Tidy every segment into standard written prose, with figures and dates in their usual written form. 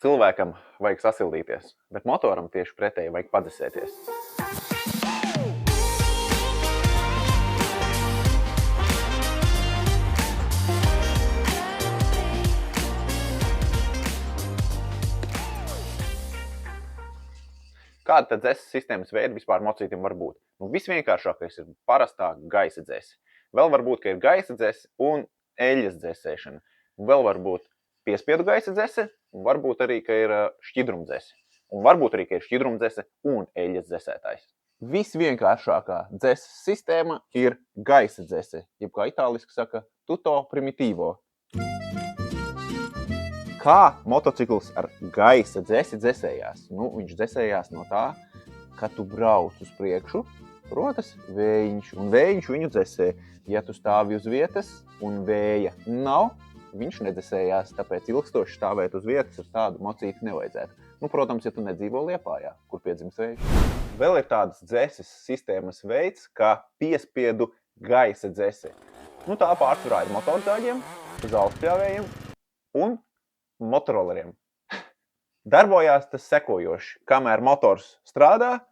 Cilvēkam vajag sasildīties, bet motoram tieši pretēji vajag padesēties. Kāda tad dzēses sistēmas veida vispār mocītim var būt? Visvienkāršākais ir parastā gaisa dzēse. Vēl var būt, ka ir gaisa dzēse un eļļas dzēsēšana. Vēl var būt piespiedu gaisa dzēse, un varbūt arī, ka ir šķidrumdzēse. Un varbūt arī, ka ir šķidrumdzēse un eļļas dzēsētājs. Visvienkāršākā dzēses sistēma ir gaisa dzēse, jeb kā itāliski saka, tutto primitivo. Kā motocikls ar gaisa dzēsi dzēsējās? Viņš dzēsējās no tā, ka tu brauc uz priekšu, rodas vējiņš, un vējiņš viņu dzēsē. Ja tu stāvi uz vietas un vēja nav, viņš nedzēsējās, tāpēc ilgstoši stāvēt uz vietas ar tādu mocīti nevajadzētu. Protams, ja tu nedzīvo Liepājā, kur piedzims vējš. Vēl ir tādas dzēses sistēmas veids, kā piespiedu gaisa dzēse. Tā pārsvarā ir motorzāģiem, zālespļāvējiem un motoroleriem. Darbojās tas sekojoši. Kamēr motors strādā,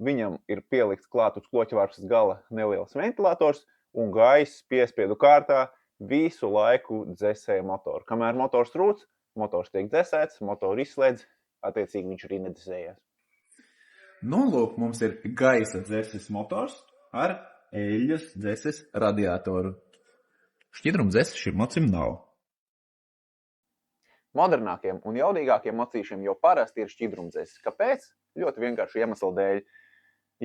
viņam ir pielikts klāt uz kloķvarpstas gala neliels ventilators un gaiss piespiedu kārtā visu laiku dzēsēja motoru. Kamēr motors rūc, motors tiek dzēsēts, motoru izslēdz, attiecīgi viņš arī nedzēsējās. Lūk, mums ir gaisa dzēses motors ar eļļas dzēses radiatoru. Šķidrumdzēses šim mocim nav. Modernākiem un jaudīgākiem mocīšiem jau parasti ir šķidrumdzēses. Kāpēc? Ļoti vienkārši iemeslu dēļ.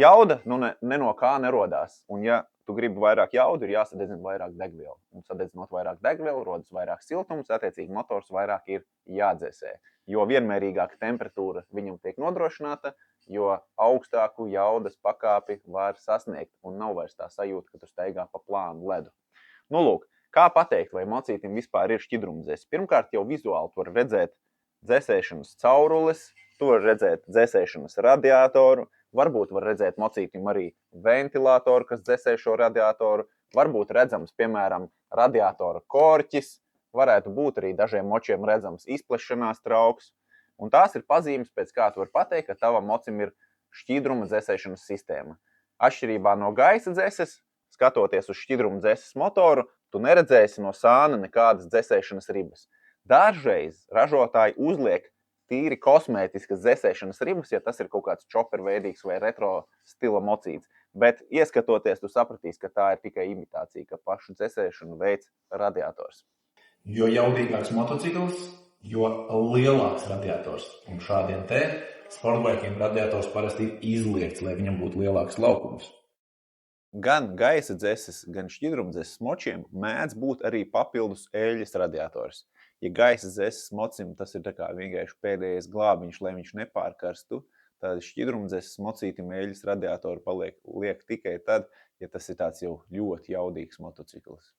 Jauda ne no kā nerodās. Un ja tu gribi vairāk jaudu, ir jāsadedzina vairāk degvielu. Un sadedzinot vairāk degvielu, rodas vairāk siltums, attiecīgi motors vairāk ir jādzēsē. Jo vienmērīgāka temperatūra viņam tiek nodrošināta, jo augstāku jaudas pakāpi var sasniegt. Un nav vairs tā sajūta, ka tu steigā pa plānu ledu. Lūk, kā pateikt, vai mocītim vispār ir šķidrumdzēse? Pirmkārt, jau vizuāli tu vari redzēt dzēsēšanas caurules, tu vari redzēt dzēsēšanas radiatoru, varbūt var redzēt mocītim arī ventilātoru, kas dzēsē šo radiatoru, varbūt redzams, piemēram, radiatora korķis, varētu būt arī dažiem močiem redzams izplešanās trauks. Un tās ir pazīmes, pēc kā tu vari pateikt, ka tavam mocim ir šķidruma dzēsēšanas sistēma. Atšķirībā no gaisa dzēses, skatoties uz šķidruma dzēses motoru, tu neredzēsi no sāna nekādas dzēsēšanas ribas. Dažreiz ražotāji uzliek tīri kosmētiskas dzēsēšanas ribas, ja tas ir kaut kāds čoperveidīgs vai retro stila mocīts. Bet ieskatoties, tu sapratīsi, ka tā ir tikai imitācija, ka pašu dzēsēšanu veids radiators. Jo jaudīgāks motocikls, jo lielāks radiators. Un šādiem te sportbaikiem radiators parasti ir izliekts, lai viņam būtu lielāks laukums. Gan gaisa dzēses, gan šķidrumdzēses močiem mēdz būt arī papildus eļļas radiators. Ja gaisa dzēses mocim tas ir tā kā vienkārši pēdējais glābiņš, lai viņš nepārkarstu, tad šķidrumdzēses mocītim eļļas radiatoru liek tikai tad, ja tas ir tāds jau ļoti jaudīgs motocikls.